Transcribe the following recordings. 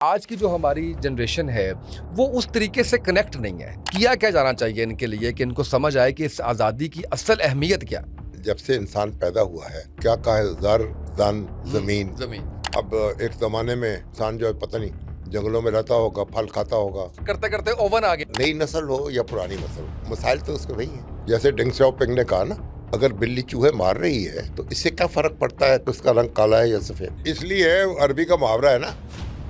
आज की जो हमारी जनरेशन है, वो उस तरीके से कनेक्ट नहीं है। किया क्या जाना चाहिए इनके लिए कि इनको समझ आए कि इस आज़ादी की असल अहमियत क्या? जब से इंसान पैदा हुआ है, क्या कहा है, ज़र, जन, ज़मीन। ज़मीन। अब एक ज़माने में इंसान जो है पता नहीं जंगलों में रहता होगा, फल खाता होगा। करते-करते ओवन आ गया। नई नस्ल हो या पुरानी नस्ल, मसाइल तो उसके वही हैं। जैसे डेंग शाओपिंग ने कहा ना, अगर बिल्ली चूहे मार रही है तो इससे क्या फर्क पड़ता है कि उसका रंग काला है या सफ़ेद। इसलिए अरबी का मुहावरा है ना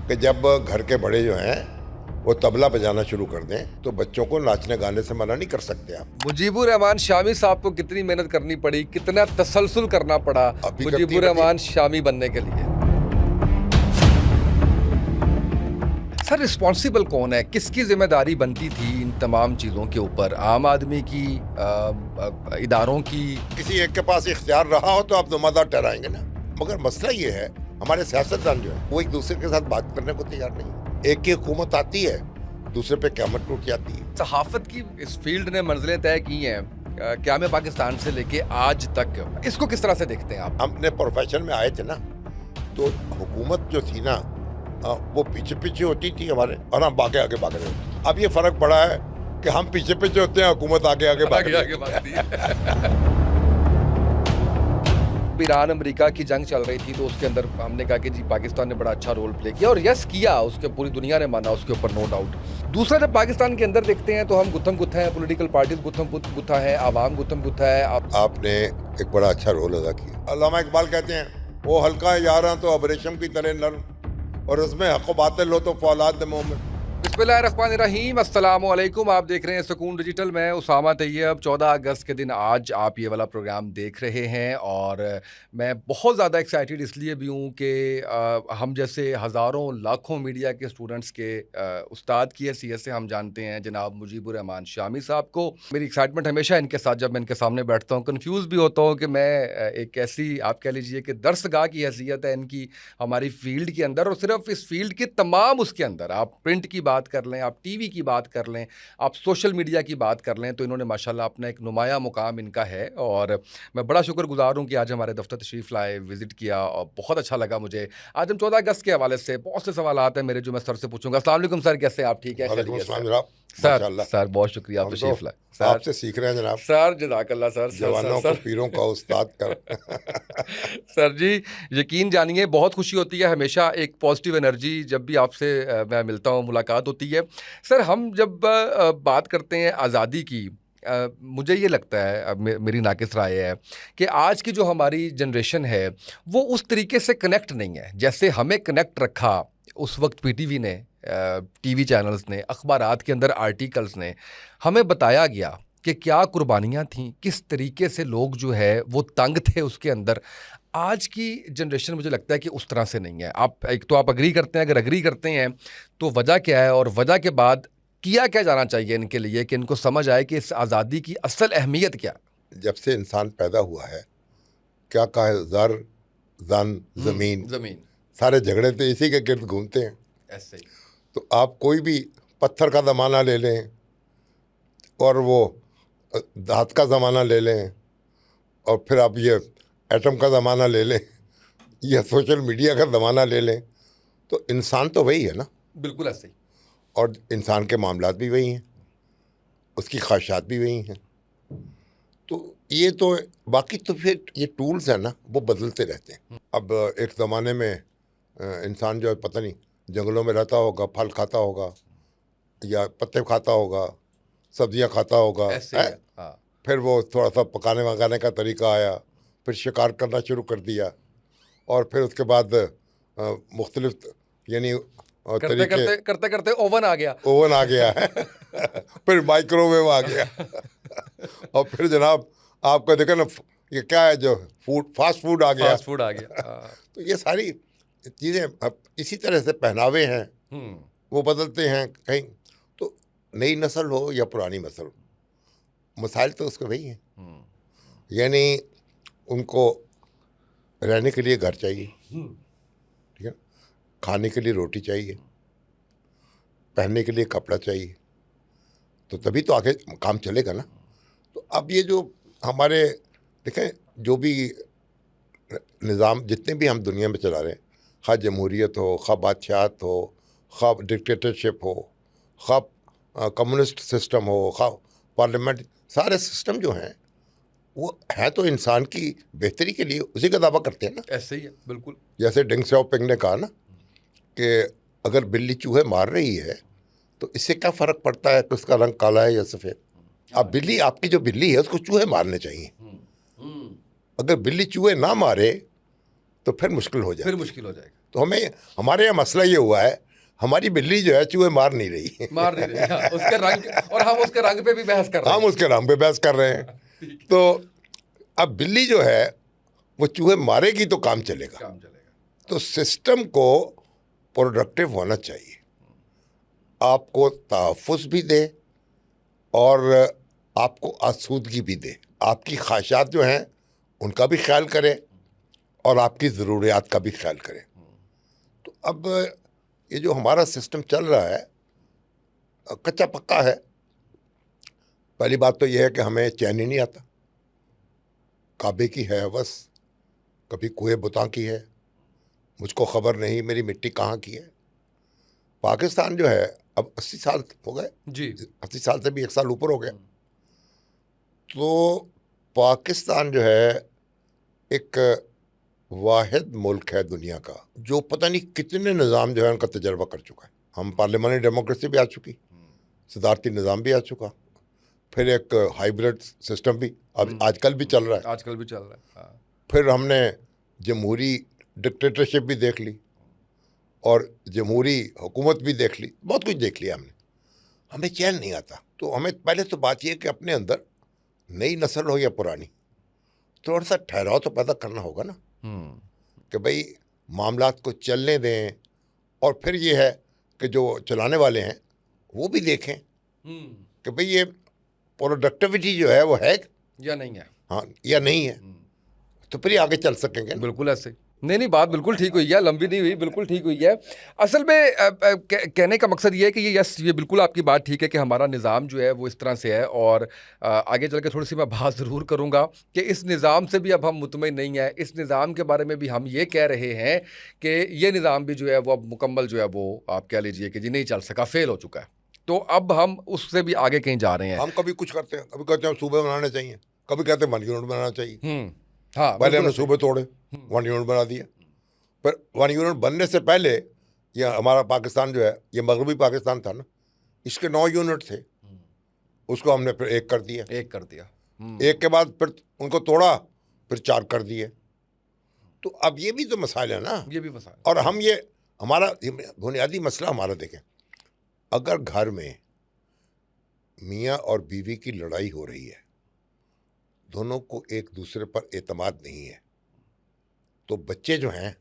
कि जब घर के बड़े जो हैं वो तबला बजाना शुरू कर दें तो बच्चों को नाचने गाने से मना नहीं कर सकते आप। मुजीबुर रहमान शामी साहब को कितनी मेहनत करनी पड़ी, कितना तसलसल करना पड़ा अभी मुजीबुर रहमान शामी बनने के लिए। सर, रिस्पॉन्सिबल कौन है? किसकी जिम्मेदारी बनती थी इन तमाम चीज़ों के ऊपर? आम आदमी की, इदारों की? किसी एक के पास इख्तियार रहा हो तो आप नुमादार ठहराएंगे ना। मगर मसला ये है, हमारे सियासतदान जो है वो एक दूसरे के साथ बात करने को तैयार नहीं। एक की हुकूमत आती है, दूसरे पे क़यामत टूट जाती है। सहाफत की इस फील्ड ने मंजिलें तय की हैं, क़याम पाकिस्तान से लेके आज तक। इसको किस तरह से देखते हैं आप? हम अपने प्रोफेशन में आए थे ना, तो हुकूमत जो थी ना, वो पीछे पीछे होती थी हमारे और हम आगे आगे भाग रहे होते। अब ये फर्क पड़ा है कि हम पीछे पीछे होते हैं, हुकूमत आगे आगे भाग रही है। ईरान अमेरिका की जंग चल रही थी तो उसके अंदर हमने कहा कि जी पाकिस्तान ने बड़ा अच्छा रोल प्ले किया और यस किया, उसके पूरी दुनिया ने माना उसके ऊपर, नो डाउट। दूसरा, जब पाकिस्तान के अंदर देखते हैं तो हम गुत्थम गुत्था हैं, पॉलिटिकल पार्टीज गुत्थम गुत्था है, आवाम गुत्थम गुत्था है। आपने एक बड़ा अच्छा रोल अदा किया। अल्लामा इकबाल कहते हैं, वो हल्का है यारा तो अब रेशम की तरह नरम, और उसमें हक़ बातिल हो तो फौलाद मोमिन। बिस्मिल्लाहिर्रहमानिर्रहीम, अस्सलाम वालेकुम। आप देख रहे हैं सुकून डिजिटल में उसामा तैयब। 14 अगस्त के दिन आज आप ये वाला प्रोग्राम देख रहे हैं और मैं बहुत ज़्यादा एक्साइटेड इसलिए भी हूँ कि हम जैसे हज़ारों लाखों मीडिया के स्टूडेंट्स के उस्ताद की हैसियत से हम जानते हैं जनाब मुजीबुर रहमान शामी साहब को। मेरी एक्साइटमेंट हमेशा इनके साथ, जब मैं इनके सामने बैठता हूँ कन्फ्यूज़ भी होता हूँ कि मैं एक ऐसी, आप कह लीजिए कि दर्सगाह की हैसियत है इनकी हमारी फील्ड के अंदर, और सिर्फ इस फील्ड के तमाम उसके अंदर, आप प्रिंट की बात कर लें, आप टीवी की बात कर लें, आप सोशल मीडिया की बात कर लें, तो इन्होंने माशाल्लाह अपना एक नुमाया मुकाम इनका है। और मैं बड़ा शुक्रगुजार हूँ कि आज हमारे दफ्तर तशरीफ़ लाए, विज़िट किया और बहुत अच्छा लगा मुझे। आज हम 14 अगस्त के हवाले से बहुत से सवालात हैं मेरे जो मैं सर से पूछूंगा। अस्सलाम वालेकुम सर, कैसे आप? ठीक है? वालेकुम खैरियत अस्सलाम से? जनाब, सर माशाल्लाह। सर बहुत शुक्रिया, आप हम तो तशरीफ़ लाए सर। आपसे सीख रहे हैं जनाब, सर जज़ाकल्लाह सर। जवानों को पीरों का उस्ताद कर। सर जी, यकीन जानिए बहुत खुशी होती है, हमेशा एक पॉजिटिव एनर्जी जब भी आपसे मैं मिलता हूँ, मुलाकात होती है। सर, हम जब बात करते हैं आज़ादी की, मुझे ये लगता है, अब मेरी नाक़िस राय है कि आज की जो हमारी जनरेशन है वो उस तरीके से कनेक्ट नहीं है जैसे हमें कनेक्ट रखा उस वक्त पीटीवी ने, टीवी चैनल्स ने, अखबारात के अंदर आर्टिकल्स ने। हमें बताया गया कि क्या कुर्बानियाँ थीं, किस तरीके से लोग जो है वो तंग थे उसके अंदर। आज की जनरेशन मुझे लगता है कि उस तरह से नहीं है। आप एक तो आप एग्री करते हैं, अगर एग्री करते हैं तो वजह क्या है, और वजह के बाद किया क्या जाना चाहिए इनके लिए कि इनको समझ आए कि इस आज़ादी की असल अहमियत क्या? जब से इंसान पैदा हुआ है, क्या कहा है, ज़र, जन, ज़मीन, ज़मीन। सारे झगड़े तो इसी के गिर्द घूमते हैं। ऐसे ही। तो आप कोई भी पत्थर का ज़माना ले लें और वो धात का ज़माना ले लें, और फिर आप ये एटम का ज़माना ले लें या सोशल मीडिया का ज़माना ले लें, तो इंसान तो वही है ना, बिल्कुल ऐसे ही। और इंसान के मामलात भी वही हैं, उसकी ख्वाहिशात भी वही हैं। तो ये तो बाकी तो फिर ये टूल्स हैं ना, वो बदलते रहते हैं। अब एक ज़माने में इंसान जो है पता नहीं जंगलों में रहता होगा, फल खाता होगा या पत्ते खाता होगा, सब्जियां खाता होगा, ऐसे ही है? है। हाँ। फिर वो थोड़ा सा पकाने वकाने का तरीका आया, फिर शिकार करना शुरू कर दिया, और फिर उसके बाद मुख्तलिफ यानी करते तरीके, करते करते करते ओवन आ गया। ओवन आ गया है। फिर माइक्रोवेव आ गया। और फिर जनाब आपका देखा ना, ये क्या है जो फूड, फास्ट फूड आ गया। फास्ट फूड आ गया। हाँ। तो ये सारी चीज़ें अब इसी तरह से पहनावे हैं, हम्म। वो बदलते हैं कहीं। तो नई नस्ल हो या पुरानी नस्ल, मसाइल तो उसके वही हैं। यानी उनको रहने के लिए घर चाहिए, ठीक है, खाने के लिए रोटी चाहिए, पहनने के लिए कपड़ा चाहिए, तो तभी तो आगे काम चलेगा ना। तो अब ये जो हमारे देखें, जो भी निज़ाम जितने भी हम दुनिया में चला रहे हैं, खा जमहूरियत हो, खा बादशाहत हो, खा डिक्टेटरशिप हो, खा कम्युनिस्ट सिस्टम हो, खा पार्लियामेंट, सारे सिस्टम जो हैं वो है तो इंसान की बेहतरी के लिए, उसी का दावा करते हैं ना। ऐसे ही है, बिल्कुल। जैसे डेंग शाओपिंग ने कहा ना कि अगर बिल्ली चूहे मार रही है तो इससे क्या फ़र्क पड़ता है कि उसका रंग काला है या सफ़ेद। अब बिल्ली, आपकी जो बिल्ली है उसको चूहे मारने चाहिए। अगर बिल्ली चूहे ना मारे तो फिर मुश्किल हो जाए, फिर मुश्किल हो जाएगा। तो हमारे यहाँ मसला ये हुआ है, हमारी बिल्ली जो है चूहे मार नहीं रही। मार नहीं रही, हाँ, उसके रंग, और हम उसके रंग पे भी बहस कर रहे हैं। हम उसके रंग पे बहस कर रहे हैं। तो अब बिल्ली जो है वो चूहे मारेगी तो काम चलेगा। काम चलेगा। तो सिस्टम को प्रोडक्टिव होना चाहिए, आपको तहफ़्फ़ुज़ भी दे और आपको आसूदगी भी दे, आपकी ख्वाहिशात जो हैं उनका भी ख्याल करे और आपकी ज़रूरियात का भी ख्याल करे। तो अब ये जो हमारा सिस्टम चल रहा है कच्चा पक्का है। पहली बात तो यह है कि हमें चैन ही नहीं आता। काबे की है हवस, कभी कुएं बुता की है, मुझको खबर नहीं मेरी मिट्टी कहाँ की है। पाकिस्तान जो है अब 80 साल हो गए जी, 80 साल से भी 1 साल ऊपर हो गया। तो पाकिस्तान जो है एक वाहिद मुल्क है दुनिया का जो पता नहीं कितने निज़ाम जो है उनका तजर्बा कर चुका है। हम पार्लियामानी डेमोक्रेसी भी आ चुकी, सदारती निज़ाम भी आ चुका, फिर एक हाइब्रिड सिस्टम भी अब आजकल भी चल रहा है। आजकल भी चल रहा है, हाँ। फिर हमने जमहूरी डिक्टेटरशिप भी देख ली और जमहूरी हुकूमत भी देख ली, बहुत कुछ देख लिया हमने। हमें चैन नहीं आता। तो हमें पहले तो बात यह कि अपने अंदर नई नस्ल हो या पुरानी, थोड़ा सा ठहराव तो पैदा करना होगा ना कि भाई मामलात को चलने दें। और फिर ये है कि जो चलाने वाले हैं वो भी देखें कि भाई ये प्रोडक्टिविटी जो है वो है या नहीं है, हाँ या नहीं है, तो फिर ये आगे चल सकेंगे ना। बिल्कुल ऐसे। नहीं, बात बिल्कुल ठीक हुई है, लंबी नहीं हुई, बिल्कुल ठीक हुई है। असल में कहने का मकसद ये है कि ये बिल्कुल आपकी बात ठीक है कि हमारा निज़ाम जो है वो इस तरह से है, और आगे चल के थोड़ी-सी मैं बात ज़रूर करूँगा कि इस निज़ाम से भी अब हम मुतमईन नहीं हैं। इस निज़ाम के बारे में भी हम ये कह रहे हैं कि ये निज़ाम भी जो है वो अब मुकम्मल जो है वो आप कह लीजिए कि जी नहीं चल सका, फ़ेल हो चुका है। तो अब हम उससे भी आगे कहीं जा रहे हैं। हम कभी कुछ करते हैं, कभी कहते हैं सूबे बनाने चाहिए, कभी कहते हैं 1 यूनिट बनाना चाहिए। हाँ, पहले बिल्कुल हमने ऐसे। सूबे तोड़े, 1 यूनिट बना दिया। पर 1 यूनिट बनने से पहले ये हमारा पाकिस्तान जो है ये मगरबी पाकिस्तान था ना, इसके 9 यूनिट थे, उसको हमने फिर 1 कर दिया। एक कर दिया। 1 के बाद फिर उनको तोड़ा, फिर 4 कर दिए। तो अब ये भी तो मसाइल है ना। ये भी मसाला। और हम ये हमारा बुनियादी मसला हमारा देखें, अगर घर में मियाँ और बीवी की लड़ाई हो रही है, दोनों को एक दूसरे पर एतमाद नहीं है, तो बच्चे जो हैं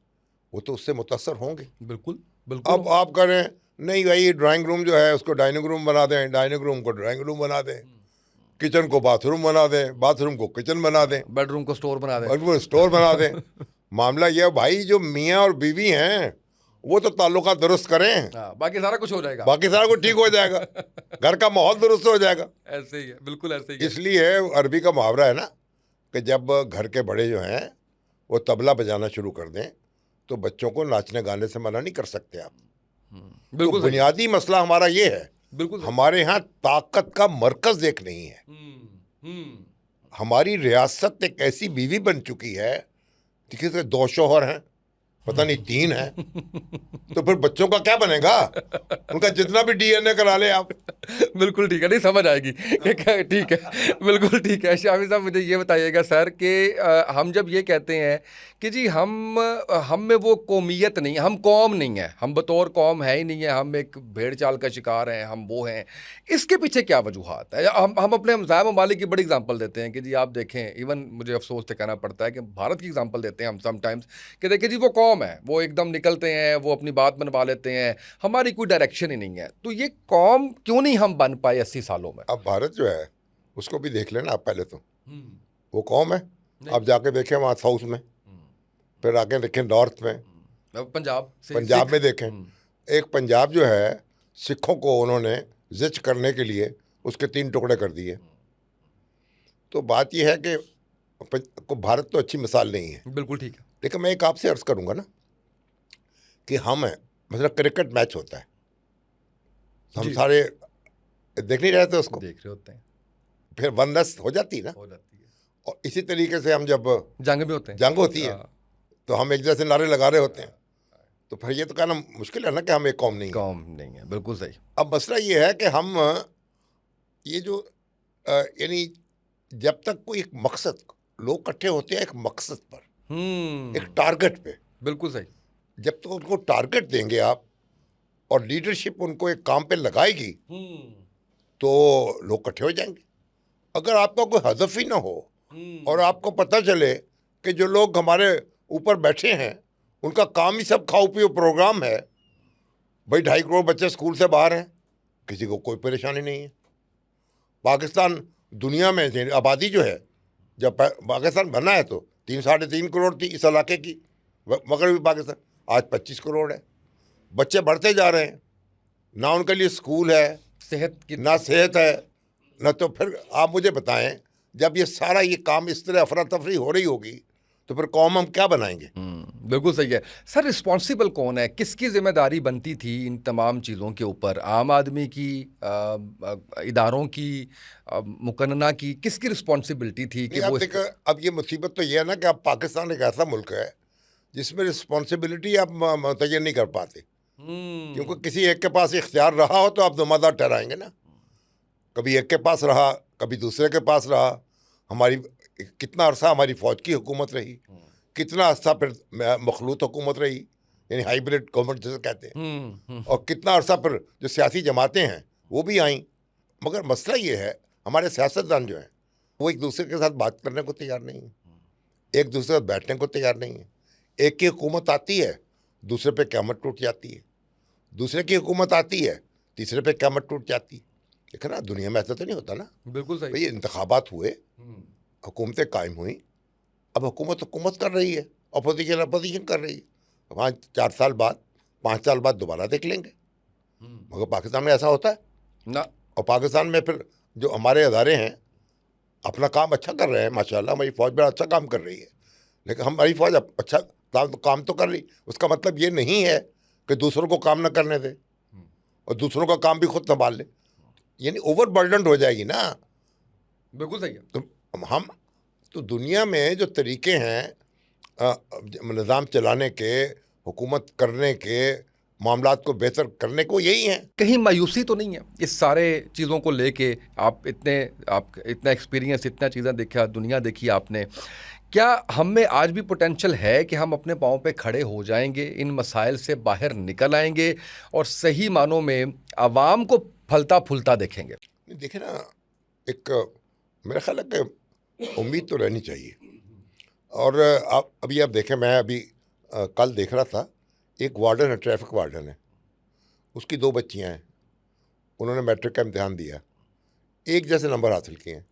वो तो उससे मुतासर होंगे। बिल्कुल, बिल्कुल। अब आप करें नहीं भाई ड्राइंग रूम जो है उसको डाइनिंग रूम बना दें, डाइनिंग रूम को ड्राइंग रूम बना दें, किचन को बाथरूम बना दें, बाथरूम को किचन बना दें, बेडरूम को स्टोर बना दें। बेडरूम स्टोर बना दें। मामला यह है भाई जो मियाँ और बीवी हैं वो तो ताल्लुकात दुरुस्त करें, हाँ, बाकी सारा कुछ हो जाएगा। बाकी सारा कुछ ठीक हो जाएगा, घर का माहौल दुरुस्त हो जाएगा। ऐसे ही है, बिल्कुल ऐसे ही है। इसलिए अरबी का मुहावरा है ना कि जब घर के बड़े जो हैं वो तबला बजाना शुरू कर दें तो बच्चों को नाचने गाने से मना नहीं कर सकते आप। तो बिल्कुल सही। बुनियादी मसला हमारा ये है, बिल्कुल सही। हमारे यहाँ ताकत का मरकज एक नहीं है। हमारी रियासत एक ऐसी बीवी बन चुकी है, किसी के 2 शौहर हैं, पता नहीं 3 हैं, तो फिर बच्चों का क्या बनेगा? उनका जितना भी डीएनए करा ले आप। बिल्कुल ठीक है, नहीं समझ आएगी। ठीक है, बिल्कुल ठीक है। शामी साहब मुझे ये बताइएगा सर कि हम जब ये कहते हैं कि जी हम में वो कौमियत नहीं है, हम कौम नहीं है, हम बतौर कौम है ही नहीं है, हम एक भेड़ चाल का शिकार हैं, हम वो हैं, इसके पीछे क्या वजूहात है? हम अपने हमसाया ममालिक की बड़ी एग्जांपल देते हैं कि जी आप देखें, इवन मुझे अफसोस से कहना पड़ता है कि भारत की एग्जांपल देते हैं हम समटाइम्स कि देखिए जी वो कौम है, वो एकदम निकलते हैं, वो अपनी बात बनवा लेते हैं, हमारी कोई डायरेक्शन ही नहीं है। तो ये कौम क्यों नहीं हम बन पाए 80 सालों में? अब भारत जो है उसको भी देख लेना आप पहले तो, वो कौम है। आप जाके देखें वहाँ साउथ में, फिर आके देखें नॉर्थ में, पंजाब में देखें। एक पंजाब जो है सिखों को उन्होंने जिच करने के लिए उसके 3 टुकड़े कर दिए। तो बात यह है कि भारत तो अच्छी मिसाल नहीं है। बिल्कुल ठीक है। लेकिन मैं एक आपसे अर्ज़ करूंगा ना कि हम हैं, मतलब क्रिकेट मैच होता है, हम जी। सारे देख नहीं रहे थे उसको, देख रहे होते हैं, फिर बंदस हो जाती ना। हो जाती है, और इसी तरीके से हम जब जंग में होते हैं। जंग होती है हाँ, तो हम एक जैसे नारे लगा रहे होते हैं, तो फिर ये तो कहना मुश्किल है ना कि हम एक कौम नहीं है। कौम नहीं है, बिल्कुल सही। अब मसला ये है कि हम ये जो यानी जब तक कोई एक मकसद, लोग इकट्ठे होते हैं एक मकसद पर, एक टारगेट पे, बिल्कुल सही। जब तक उनको टारगेट देंगे आप और लीडरशिप उनको एक काम पे लगाएगी तो लोग इकट्ठे हो जाएंगे। अगर आपका कोई हदफ ही ना हो और आपको पता चले कि जो लोग हमारे ऊपर बैठे हैं उनका काम ही सब खाओ पियो प्रोग्राम है, भाई 2.5 करोड़ बच्चे स्कूल से बाहर हैं, किसी को कोई परेशानी नहीं है। पाकिस्तान दुनिया में आबादी जो है, जब पाकिस्तान बना है तो 3-3.5 करोड़ थी इस इलाके की, मगरबी पाकिस्तान, आज 25 करोड़ है। बच्चे बढ़ते जा रहे हैं, ना उनके लिए स्कूल है, सेहत की ना सेहत है, ना। तो फिर आप मुझे बताएं, जब ये सारा ये काम इस तरह अफरा तफरी हो रही होगी तो फिर कौम हम क्या बनाएंगे? बिल्कुल सही है सर। रिस्पॉन्सिबल कौन है, किसकी जिम्मेदारी बनती थी इन तमाम चीज़ों के ऊपर? आम आदमी की, इदारों की, मुकन्ना की, किसकी रिस्पॉन्सिबिलिटी थी कि नहीं, आप वो देखो, अब ये मुसीबत तो ये है ना कि अब पाकिस्तान एक ऐसा मुल्क है जिसमें रिस्पॉन्सिबिलिटी आप मुतय्यन नहीं कर पाते, क्योंकि किसी एक के पास इख्तियार रहा हो तो आप ज़िम्मेदार ठहराएंगे ना। कभी एक के पास रहा, कभी दूसरे के पास रहा। हमारी कितना अरसा हमारी फ़ौज की हुकूमत रही, कितना अरसा फिर मखलूत हुकूमत रही, यानी हाइब्रिड गवर्नमेंट जिसे कहते हैं, और कितना अरसा फिर जो सियासी जमातें हैं वो भी आईं। मगर मसला ये है, हमारे सियासतदान जो हैं वो एक दूसरे के साथ बात करने को तैयार नहीं है, एक दूसरे के साथ बैठने को तैयार नहीं है। एक की हुकूमत आती है, दूसरे पे क़यामत टूट जाती है, दूसरे की हुकूमत आती है, तीसरे पे क़यामत टूट जाती है। लेकिन ना, दुनिया में ऐसा तो नहीं होता ना। बिल्कुल सही। भाई इंतखाबात हुए, हुकूमतें कायम हुई, अब हुकूमत हुकूमत कर रही है, अपोजिशन अपोजिशन कर रही है। 4 साल बाद, 5 साल बाद दोबारा देख लेंगे। मगर पाकिस्तान में ऐसा होता है ना। और पाकिस्तान में फिर जो हमारे अदारे हैं अपना काम अच्छा कर रहे हैं, माशाल्लाह हमारी फ़ौज बड़ा अच्छा काम कर रही है। लेकिन हमारी फ़ौज अच्छा काम तो कर रही, उसका मतलब ये नहीं है कि दूसरों को काम न करने दे और दूसरों का काम भी खुद संभाल ले, यानी ओवर बर्डन हो जाएगी ना। बिल्कुल सही है। तो हम तो दुनिया में जो तरीके हैं निज़ाम चलाने के, हुकूमत करने के, मामलात को बेहतर करने को, यही हैं। कहीं मायूसी तो नहीं है इस सारे चीज़ों को लेके? आप इतना एक्सपीरियंस, इतना चीज़ें देखा, दुनिया देखी आपने, क्या हम में आज भी पोटेंशियल है कि हम अपने पाँव पे खड़े हो जाएंगे, इन मसाइल से बाहर निकल आएंगे और सही मानों में आवाम को फलता फूलता देखेंगे? देखे ना, एक मेरा ख्याल है कि उम्मीद तो रहनी चाहिए। और आप देखें, मैं अभी कल देख रहा था, एक वार्डन है, ट्रैफिक वार्डन है, उसकी 2 बच्चियां हैं, उन्होंने मैट्रिक का इम्तिहान दिया, एक जैसे नंबर हासिल किए हैं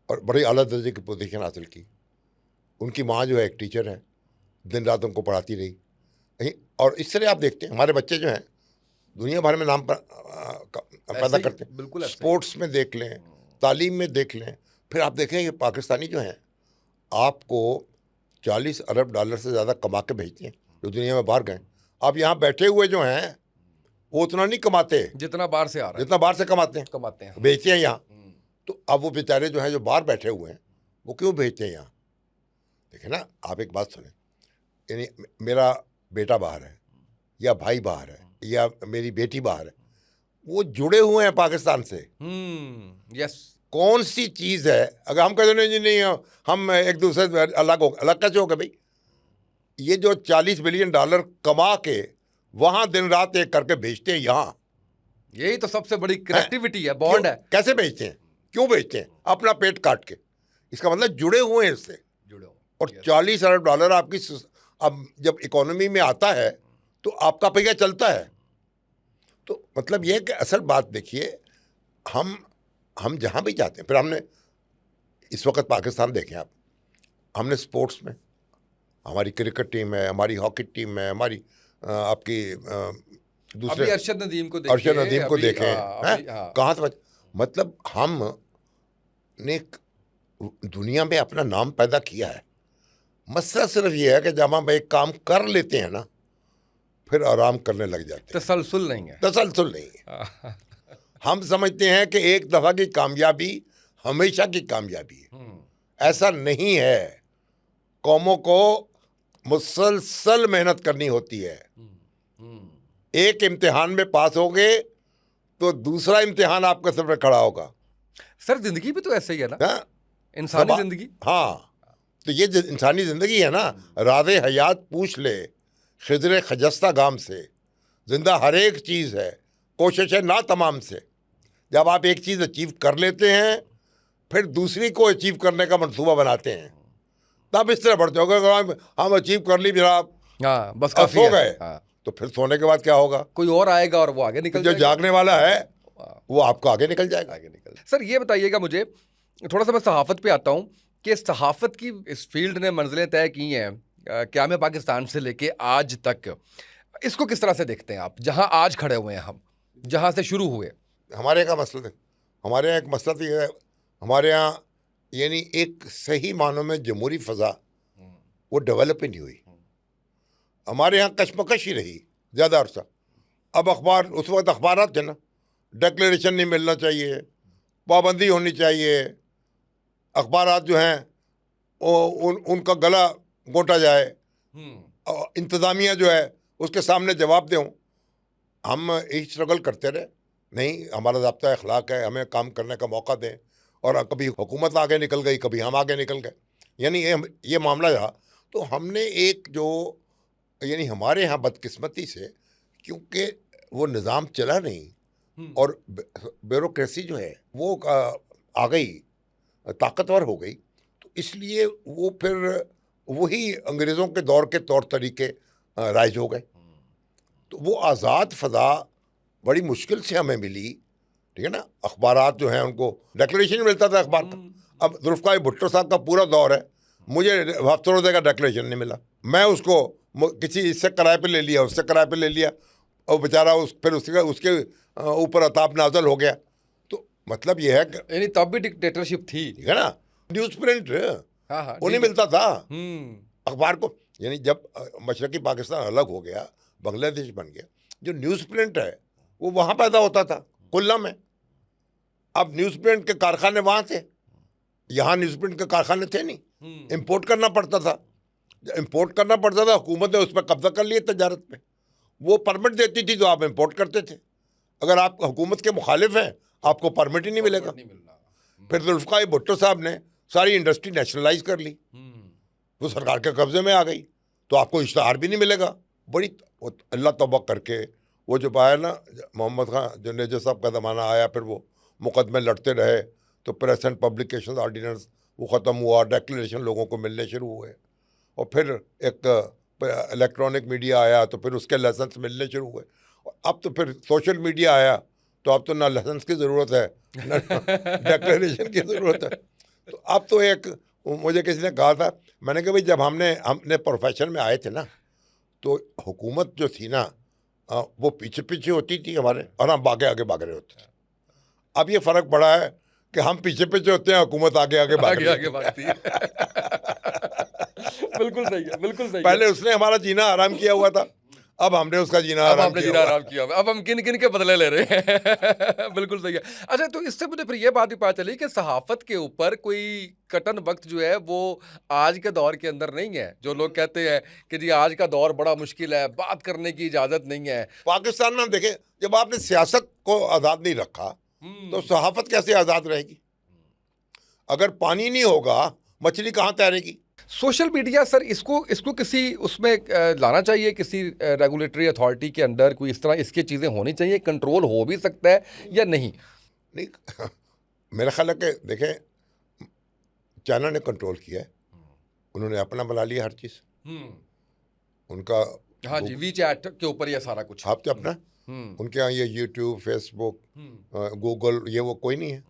और बड़ी आला दर्जे की पोजीशन हासिल की। उनकी माँ जो है एक टीचर है, दिन रात उनको पढ़ाती रही। और इस तरह आप देखते हैं हमारे बच्चे जो हैं दुनिया भर में नाम पैदा करते हैं। बिल्कुल स्पोर्ट्स में देख लें, तालीम में देख लें। फिर आप देखें ये पाकिस्तानी जो हैं आपको 40 अरब डॉलर से ज़्यादा कमा के भेजते हैं जो दुनिया में बाहर गए। अब यहाँ बैठे हुए जो हैं वो उतना नहीं कमाते जितना बाहर से आ रहा है, जितना बाहर से कमाते हैं, बेचते हैं यहाँ। तो अब वो बेचारे जो हैं जो बाहर बैठे हुए हैं वो क्यों भेजते हैं यहाँ? देखें ना, आप एक बात सुने, यानी मेरा बेटा बाहर है या भाई बाहर है या मेरी बेटी बाहर है, वो जुड़े हुए हैं पाकिस्तान से। यस। कौन सी चीज़ है, अगर हम कहते नहीं जी नहीं हम एक दूसरे से अलग कैसे हो गए भाई? ये जो 40 बिलियन डॉलर कमा के वहाँ दिन रात एक करके भेजते हैं यहाँ, यही तो सबसे बड़ी कनेक्टिविटी है, बॉन्ड है। कैसे भेजते हैं, क्यों भेजते हैं? अपना पेट काट के। इसका मतलब जुड़े हुए हैं इससे। और 40 अरब डॉलर आपकी, अब जब इकोनॉमी में आता है तो आपका पहिया चलता है। तो मतलब ये है कि असल बात देखिए, हम जहाँ भी जाते हैं, फिर हमने इस वक्त पाकिस्तान देखें आप, हमने स्पोर्ट्स में हमारी क्रिकेट टीम है, हमारी हॉकी टीम है, हमारी आपकी दूसरे अरशद नदीम को देखें कहाँ से, मतलब हम ने दुनिया में अपना नाम पैदा किया है। मसला सिर्फ ये है कि जब हम एक काम कर लेते हैं ना, फिर आराम करने लग जाते हैं। तसलसल नहीं है। तसलसल नहीं है। हम समझते हैं कि एक दफ़ा की कामयाबी हमेशा की कामयाबी है। ऐसा नहीं है। कौमों को मुसलसल मेहनत करनी होती है। एक इम्तिहान में पास होगे तो दूसरा इम्तिहान आपके सर पे खड़ा होगा। सर जिंदगी भी तो ऐसे ही है ना, हाँ? इंसानी जिंदगी। हाँ, तो ये इंसानी जिंदगी है ना। राज़े हयात पूछ ले खिजरे खजस्ता गाम से, जिंदा हर एक चीज़ है कोशिश है ना तमाम से। जब आप एक चीज़ अचीव कर लेते हैं फिर दूसरी को अचीव करने का मंसूबा बनाते हैं, तब इस तरह बढ़ते होगा। हम अचीव कर ली जनाब, हाँ बस अब काफी सो है। गए, हाँ। तो फिर सोने के बाद क्या होगा? कोई और आएगा और वो आगे फिर निकल जो जाएगा। जागने वाला है वो आपको आगे निकल जाएगा। आगे निकल। सर ये बताइएगा मुझे, थोड़ा सा मैं सहाफत पे आता हूँ कि सहाफत की इस फील्ड ने मंजिलें तय की हैं क्या में पाकिस्तान से लेके आज तक, इसको किस तरह से देखते हैं आप, जहां आज खड़े हुए हैं हम, जहां से शुरू हुए? हमारे यहाँ का मसला, हमारे यहाँ एक मसला तो ये है, हमारे यहाँ यानी एक सही मानों में जमहूरी फ़ज़ा वो डेवलप ही नहीं हुई। हमारे यहाँ कशमकश ही रही ज़्यादा अरसा। अब अखबार, उस वक्त अखबारात थे ना, डिक्लेरेशन नहीं मिलना चाहिए, पाबंदी होनी चाहिए, अखबारात जो हैं उनका गला घोंटा जाए, इंतज़ामिया जो है उसके सामने जवाब दें। हम यही स्ट्रगल करते रहे, नहीं हमारा ज़ाब्ता अखलाक है, हमें काम करने का मौका दें। और कभी हुकूमत आगे निकल गई, कभी हम आगे निकल गए, यानी ये मामला रहा। तो हमने एक जो यानी हमारे यहाँ बदकिस्मती से, क्योंकि वो निज़ाम चला नहीं और ब्यूरोक्रेसी जो है वो आ गई, ताकतवर हो गई, तो इसलिए वो फिर वही अंग्रेज़ों के दौर के तौर तरीके राइज हो गए। तो वो आज़ाद फ़ज़ा बड़ी मुश्किल से हमें मिली, ठीक है ना। अखबारात जो हैं उनको डिक्लेरेशन मिलता था अखबार का। अब जुल्फ़िकार भुट्टो साहब का पूरा दौर है, मुझे हफ्ते का डिक्लेरेशन नहीं मिला। मैं उसको किसी इससे किराए पे ले लिया, उससे किराए पे ले लिया, और बेचारा फिर उसके ऊपर अताब नाजल हो गया। तो मतलब ये है कि यानी तब भी डिक्टेटरशिप थी, ठीक है ना। न्यूज़ प्रिंट हाँ, वो नहीं मिलता था अखबार को। यानी जब मशरक़ी पाकिस्तान अलग हो गया, बांग्लादेश बन गया, जो न्यूज़ प्रिंट है वो वहाँ पैदा होता था, खुल्ला में। अब न्यूज़ प्रिंट के कारखाने वहाँ थे, यहाँ न्यूज़ प्रिंट के कारखाने थे नहीं, इंपोर्ट करना पड़ता था। इंपोर्ट करना पड़ता था, हुकूमत ने उस पर कब्जा कर लिया तजारत पे। वो परमिट देती थी तो आप इंपोर्ट करते थे। अगर आप हुकूमत के मुखालिफ हैं आपको परमिट ही नहीं मिलेगा। फिर जुल्फ़िकार भुट्टो साहब ने सारी इंडस्ट्री नेशनलाइज कर ली, वो सरकार के कब्जे में आ गई, तो आपको इश्तहार भी नहीं मिलेगा। बड़ी अल्लाह तौबा करके वो जो पाया ना, मोहम्मद खान जो नेजर साहब का ज़माना आया, फिर वो मुकदमे लड़ते रहे, तो प्रेस एंड पब्लिकेशन ऑर्डिनेंस वो ख़त्म हुआ, डिक्लेरेशन लोगों को मिलने शुरू हुए, और फिर एक इलेक्ट्रॉनिक मीडिया आया, तो फिर उसके लाइसेंस मिलने शुरू हुए। और अब तो फिर सोशल मीडिया आया, तो अब तो ना लाइसेंस की ज़रूरत है ना डिक्लेरेशन की ज़रूरत है। तो अब तो एक, मुझे किसी ने कहा था, मैंने कहा भाई जब हमने प्रोफेशन में आए थे ना, तो हुकूमत जो थी ना वो पीछे पीछे होती थी हमारे, और हम आगे आगे भाग रहे होते थे। अब ये फ़र्क पड़ा है कि हम पीछे पीछे होते हैं, हुकूमत आगे आगे भागती है। बिल्कुल सही है, बिल्कुल सही। पहले उसने हमारा जीना आराम किया हुआ था, अब हमने उसका जीना आराम किया। अब हम किन किन के बदले ले रहे हैं। बिल्कुल सही है। अच्छा, तो इससे मुझे फिर ये बात भी पता चली कि सहाफत के ऊपर कोई कटन वक्त जो है वो आज के दौर के अंदर नहीं है। जो लोग कहते हैं कि जी आज का दौर बड़ा मुश्किल है, बात करने की इजाजत नहीं है। पाकिस्तान में हम देखें, जब आपने सियासत को आज़ाद नहीं रखा तो सहाफत कैसे आज़ाद रहेगी? अगर पानी नहीं होगा मछली कहाँ तैरेगी? सोशल मीडिया सर, इसको किसी उसमें लाना चाहिए, किसी रेगुलेटरी अथॉरिटी के अंडर कोई इस तरह इसकी चीज़ें होनी चाहिए, कंट्रोल हो भी सकता है या नहीं? नहीं मेरा ख्याल है कि देखें, चाइना ने कंट्रोल किया है, उन्होंने अपना बना लिया हर चीज़ उनका। हाँ जी, वीचैट के ऊपर ये सारा कुछ आपके अपना, उनके यहाँ ये यूट्यूब, फेसबुक, गूगल, ये वो कोई नहीं है,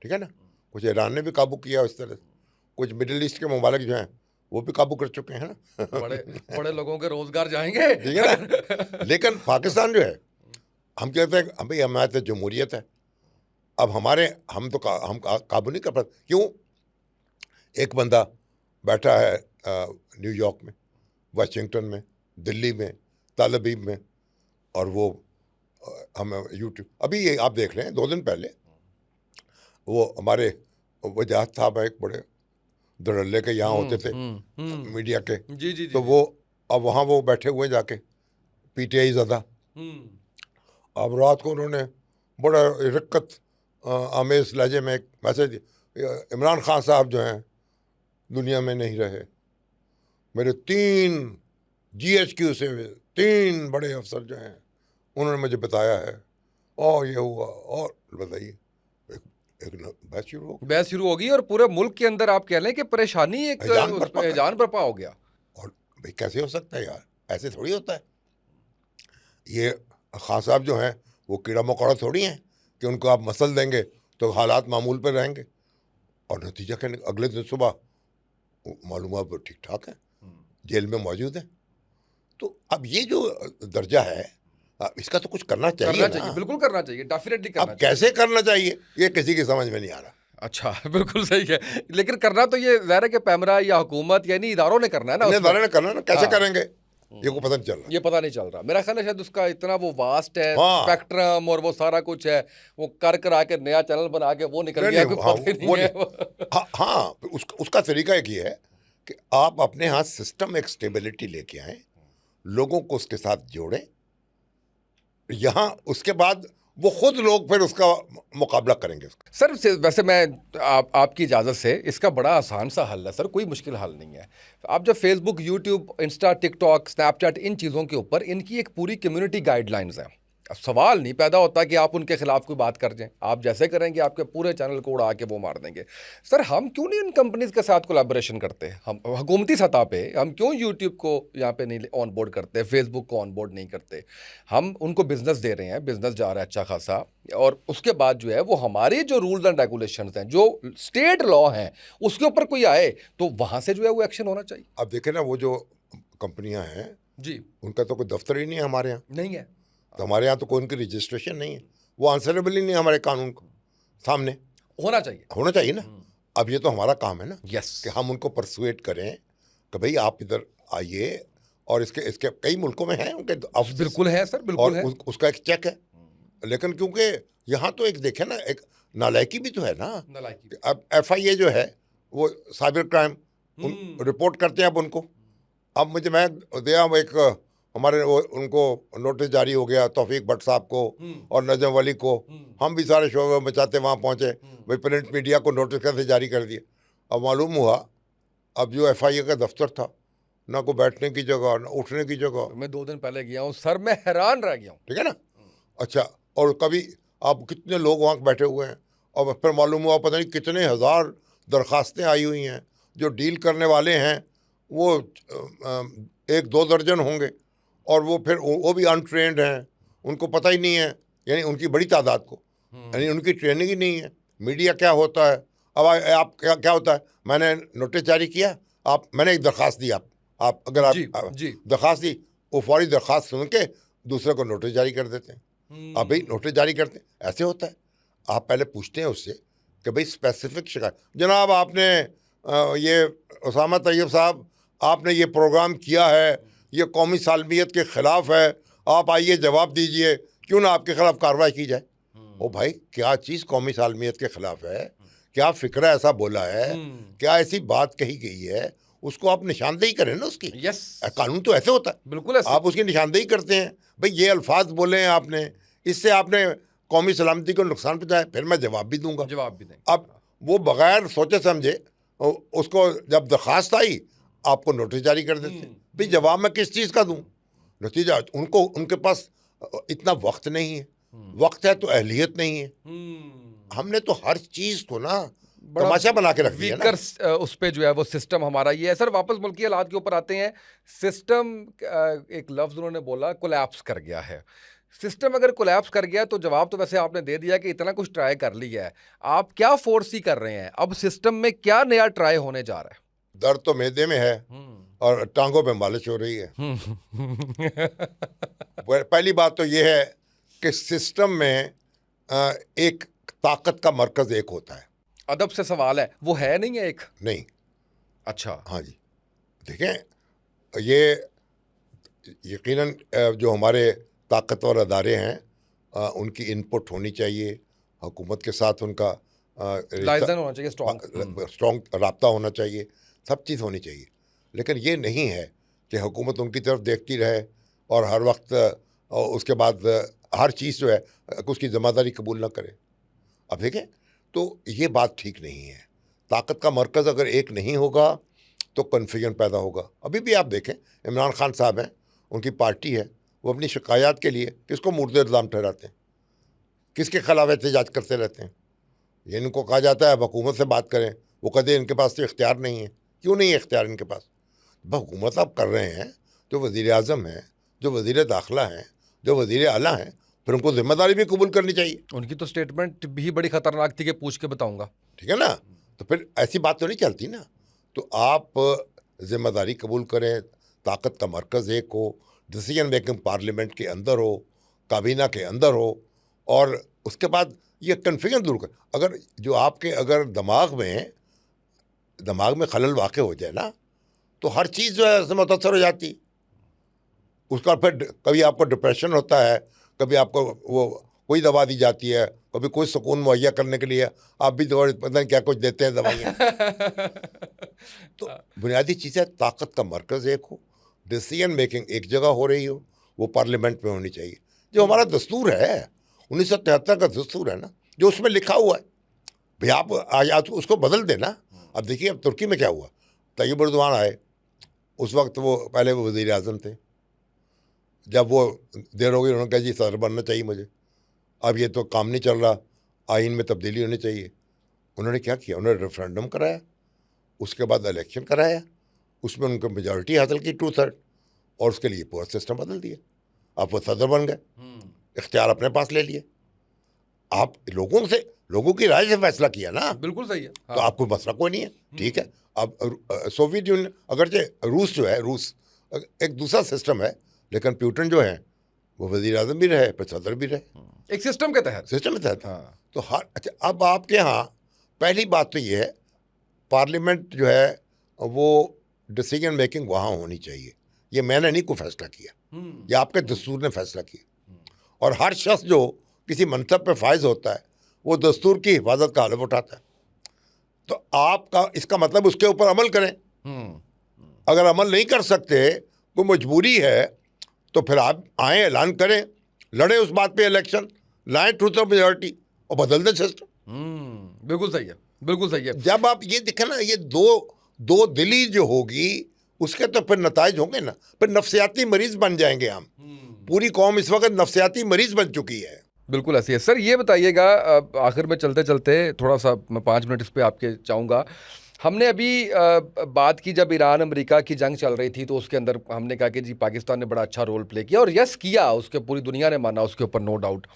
ठीक है ना। कुछ ईरान ने भी काबू किया इस तरह से, कुछ मिडिल ईस्ट के ममालिक जो हैं वो भी काबू कर चुके हैं ना। बड़े बड़े लोगों के रोजगार जाएंगे, ठीक है ना। लेकिन पाकिस्तान जो है, हम कहते हैं भाई हमारे तो जमहूरियत है, अब हम काबू नहीं कर पाते। क्यों? एक बंदा बैठा है न्यूयॉर्क में, वाशिंगटन में, दिल्ली में, तेल अवीव में, और वो हम यूट्यूब अभी ये आप देख रहे हैं 2 दिन पहले वो हमारे वजाहत साहब एक बड़े धड़ल्ले के यहाँ होते थे मीडिया के, जी जी जी तो वो अब वहाँ वो बैठे हुए जाके पीटीआई ज़्यादा। अब रात को उन्होंने बड़ा रिक्कत आमेज लहजे में एक मैसेज, इमरान खान साहब जो हैं दुनिया में नहीं रहे, मेरे 3 GHQ से 3 बड़े अफसर जो हैं उन्होंने मुझे बताया है, और ये हुआ, और बताइए एक बहस शुरू होगी और पूरे मुल्क के अंदर आप कह लें कि परेशानी एक जान बर्पा हो गया। और भाई कैसे हो सकता है यार, ऐसे थोड़ी होता है। ये खान साहब जो हैं वो कीड़ा मकोड़ा थोड़ी हैं कि उनको आप मसल देंगे तो हालात मामूल पर रहेंगे, और नतीजा क्या अगले दिन सुबह मालूम हुआ ठीक ठाक है, जेल में मौजूद है। तो अब ये जो दर्जा है इसका तो कुछ करना चाहिए, बिल्कुल करना चाहिए, डेफिनेटली करना अब कैसे करना चाहिए ये किसी की समझ में नहीं आ रहा। अच्छा, बिल्कुल सही है, लेकिन करना तो ये ज़ाहिर है कि पैमरा या हुकूमत यानी इदारों ने करना है ना, इदारों ने करना ना, कैसे करेंगे ये को पता नहीं चल रहा, ये पता नहीं चल रहा। मेरा ख्याल है शायद उसका इतना वो वास्ट है स्पेक्ट्रम और वो सारा कुछ है, वो कर आके नया चैनल बना के वो निकल गया, उसका तरीका एक ये है कि आप अपने यहाँ सिस्टम एक स्टेबिलिटी लेके आए, लोगों को उसके साथ जोड़ें, यहाँ उसके बाद वो खुद लोग फिर उसका मुकाबला करेंगे। सर वैसे मैं आपकी इजाज़त से इसका बड़ा आसान सा हल है सर, कोई मुश्किल हल नहीं है। आप जब Facebook, YouTube, Insta, TikTok, Snapchat, इन चीज़ों के ऊपर इनकी एक पूरी कम्युनिटी गाइडलाइंस है। अब सवाल नहीं पैदा होता कि आप उनके खिलाफ कोई बात कर जाएं, आप जैसे करेंगे आपके पूरे चैनल को उड़ा के वो मार देंगे। सर हम क्यों नहीं इन कंपनीज के साथ कोलैबोरेशन करते? हम हुकूमती सतह पे हम क्यों यूट्यूब को यहाँ पे नहीं ऑन बोर्ड करते, फेसबुक को ऑन बोर्ड नहीं करते? हम उनको बिजनेस दे रहे हैं, बिजनेस जा रहा है अच्छा खासा, और उसके बाद जो है वो हमारे जो रूल्स एंड रेगुलेशंस हैं, जो स्टेट लॉ हैं, उसके ऊपर कोई आए तो वहाँ से जो है वो एक्शन होना चाहिए। अब देखें ना, वो जो कंपनियाँ हैं जी, उनका तो कोई दफ्तर ही नहीं है हमारे यहाँ, नहीं है, तो हमारे यहाँ तो कोई उनकी रजिस्ट्रेशन नहीं है, वो आंसरेबल ही नहीं है हमारे कानून को सामने। होना चाहिए ना। अब ये तो हमारा काम है ना, यस, कि हम उनको परसुएट करें कि भाई आप इधर आइए, और इसके कई मुल्कों में हैं उनके बिल्कुल है सर, बिल्कुल है, उसका एक चेक है। लेकिन क्योंकि यहाँ तो एक देखे ना, एक नालायकी भी तो है ना, अब FIA जो है वो साइबर क्राइम रिपोर्ट करते हैं अब उनको। अब मैं दिया एक हमारे उनको नोटिस जारी हो गया तौफीक भट्ट साहब को और नजम वली को, हम भी सारे शोबे बचाते वहाँ पहुँचे, भाई प्रिंट मीडिया को नोटिस कैसे जारी कर दिया। अब मालूम हुआ अब जो FIA का दफ्तर था, ना को बैठने की जगह, ना उठने की जगह। मैं 2 दिन पहले गया हूँ सर, मैं हैरान रह गया हूँ। ठीक है ना। अच्छा, और कभी आप कितने लोग वहाँ बैठे हुए हैं, और फिर मालूम हुआ पता नहीं कितने हज़ार दरखास्तें आई हुई हैं, जो डील करने वाले हैं वो 1-2 दर्जन होंगे, और वो फिर वो भी अनट्रेंड हैं, उनको पता ही नहीं है, यानी उनकी बड़ी तादाद को, यानी उनकी ट्रेनिंग ही नहीं है मीडिया क्या होता है। अब आप क्या होता है, मैंने नोटिस जारी किया, मैंने एक दरख्वास्त दी, आप अगर आप दरख्वास्त दी, वो फौरी दरख्वास्त सुन के दूसरे को नोटिस जारी कर देते हैं। आप भाई नोटिस जारी करते हैं, ऐसे होता है। आप पहले पूछते हैं उससे कि भाई स्पेसिफिक शिकायत, जनाब आपने ये उसामा तैयब साहब आपने ये प्रोग्राम किया है, ये कौमी सालमियत के ख़िलाफ़ है, आप आइए जवाब दीजिए, क्यों ना आपके ख़िलाफ़ कार्रवाई की जाए। ओ भाई, क्या चीज़ कौमी सालमियत के ख़िलाफ़ है, क्या फ़िक्रा ऐसा बोला है, क्या ऐसी बात कही गई है, उसको आप निशानदेही करें ना उसकी। यस, कानून तो ऐसे होता है, बिल्कुल ऐसे। आप उसकी निशानदेही करते हैं, भाई ये अल्फाज बोले हैं आपने, इससे आपने कौमी सलामती को नुकसान पहुँचाया, फिर मैं जवाब भी दूंगा, जवाब भी दें। अब वो बगैर सोचे समझे उसको जब दरख्वास्त आई आपको नोटिस जारी कर देते हैं। भाई जवाब मैं किस चीज़ का दूं? नतीजा उनको उनके पास इतना वक्त नहीं है, वक्त है तो अहलियत नहीं है। हमने तो हर चीज़ को ना तमाशा बना के रख दिया ना। उस पे जो है वो सिस्टम हमारा ये है। सर वापस मुल्की हालात के ऊपर आते हैं। सिस्टम, एक लफ्ज़ उन्होंने बोला, कोलैप्स कर गया है। सिस्टम अगर कोलैप्स कर गया तो जवाब तो वैसे आपने दे दिया कि इतना कुछ ट्राई कर लिया है। आप क्या फोर्स ही कर रहे हैं? अब सिस्टम में क्या नया ट्राई होने जा रहा है? दर्द तो मैदे में है और टांगों पे मालिश हो रही है। पहली बात तो ये है कि सिस्टम में एक ताकत का मरकज एक होता है। अदब से सवाल है, वो है नहीं है एक? नहीं। अच्छा, हाँ जी, देखें, ये यकीनन जो हमारे ताकतवर अदारे हैं, उनकी इनपुट होनी चाहिए, हुकूमत के साथ उनका लाइजन होना चाहिए, स्ट्रॉन्ग। स्ट्रॉन्ग राब्ता होना चाहिए, सब चीज़ होनी चाहिए। लेकिन ये नहीं है कि हुकूमत उनकी तरफ देखती रहे और हर वक्त उसके बाद हर चीज़ जो है उसकी ज़िम्मेदारी कबूल ना करे। अब देखें, तो ये बात ठीक नहीं है। ताकत का मरकज़ अगर एक नहीं होगा तो कन्फ्यूजन पैदा होगा। अभी भी आप देखें, इमरान खान साहब हैं, उनकी पार्टी है, वो अपनी शिकायत के लिए किसको मुर्द इल्ज़ाम ठहराते हैं, किसके खिलाफ एहतजाज करते रहते हैं। ये इनको कहा जाता है अब हुकूमत से बात करें, वो कहते हैं इनके पास तो इख्तियार नहीं है। क्यों नहीं है इख्तियार इनके पास? हुकूमत आप कर रहे हैं, जो वज़ीर आज़म हैं, जो वज़ीर दाखिला हैं, जो वज़ीर आला हैं, फिर उनको जिम्मेदारी भी कबूल करनी चाहिए। उनकी तो स्टेटमेंट भी बड़ी खतरनाक थी कि पूछ के बताऊंगा। ठीक है ना? तो फिर ऐसी बात तो नहीं चलती ना। तो आप जिम्मेदारी कबूल करें, ताकत का मरकज़ एक हो, डिसीजन मेकिंग पार्लियामेंट के अंदर हो, काबीना के अंदर हो, और उसके बाद ये कन्फ्यूजन दूर कर। अगर जो आपके अगर दिमाग में खलल वाक़ हो जाए ना, तो हर चीज़ जो है उससे मुतासर हो जाती। उसका फिर कभी आपको डिप्रेशन होता है, कभी आपको वो कोई दवा दी जाती है, कभी कोई सुकून मुहैया करने के लिए आप भी दवा पता नहीं क्या कुछ देते हैं दवाइयाँ। तो बुनियादी चीज़ है, ताकत का मरकज़ एक हो, डिसीजन मेकिंग एक जगह हो रही हो, वो पार्लियामेंट में होनी चाहिए। जो हमारा दस्तूर है 1973 का दस्तूर है ना, जो उसमें लिखा हुआ है, भाई आप आज उसको बदल देना। अब देखिए अब तुर्की में क्या हुआ, तैयब एर्दोआन आए, उस वक्त वो पहले वो वज़ीर आज़म थे, जब वो देर हो गई उन्होंने कहा जी सदर बनना चाहिए मुझे, अब ये तो काम नहीं चल रहा, आइन में तब्दीली होनी चाहिए। उन्होंने क्या किया, उन्होंने रेफरेंडम कराया, उसके बाद इलेक्शन कराया, उसमें उनको मेजॉरिटी हासिल की 2/3, और उसके लिए पूरा सिस्टम बदल दिया। आप वो सदर बन गए, इख्तियार अपने पास ले लिए। आप लोगों की राय से फैसला किया ना। बिल्कुल सही है। तो आपको मसला कोई नहीं है, ठीक है। अब सोवियत यूनियन, अगरचे रूस जो है, रूस एक दूसरा सिस्टम है, लेकिन पुतिन जो है वो वज़ीर आज़म भी रहे, फिर सदर भी रहे, एक सिस्टम के तहत। हाँ। तो अच्छा, अब आपके यहाँ पहली बात तो ये है, पार्लियामेंट जो है वो डिसीजन मेकिंग वहाँ होनी चाहिए। ये मैंने नहीं कोई फैसला किया, ये आपके दस्तूर ने फैसला किया। और हर शख्स जो किसी मनसब पे फायज होता है वो दस्तूर की हिफाजत का हलफ उठाता है। तो आपका इसका मतलब उसके ऊपर अमल करें। अगर अमल नहीं कर सकते, कोई मजबूरी है, तो फिर आप आए, ऐलान करें, लड़े उस बात पे इलेक्शन, लाएं ट्रूथ ऑफ मेजॉरिटी और बदल दें सिस्टम। बिल्कुल सही है, बिल्कुल सही है। जब आप ये देखें ना, ये दो दिली जो होगी उसके तो फिर नताइज होंगे ना, फिर नफ्सियाती मरीज बन जाएंगे हम। पूरी कौम इस वक्त नफ्सियाती मरीज बन चुकी है। बिल्कुल ऐसी है। सर ये बताइएगा, आखिर में चलते चलते थोड़ा सा मैं 5 मिनट इस पे आपके चाहूँगा। हमने अभी बात की जब ईरान अमेरिका की जंग चल रही थी, तो उसके अंदर हमने कहा कि जी पाकिस्तान ने बड़ा अच्छा रोल प्ले किया, और यस किया, उसके पूरी दुनिया ने माना, उसके ऊपर नो डाउट।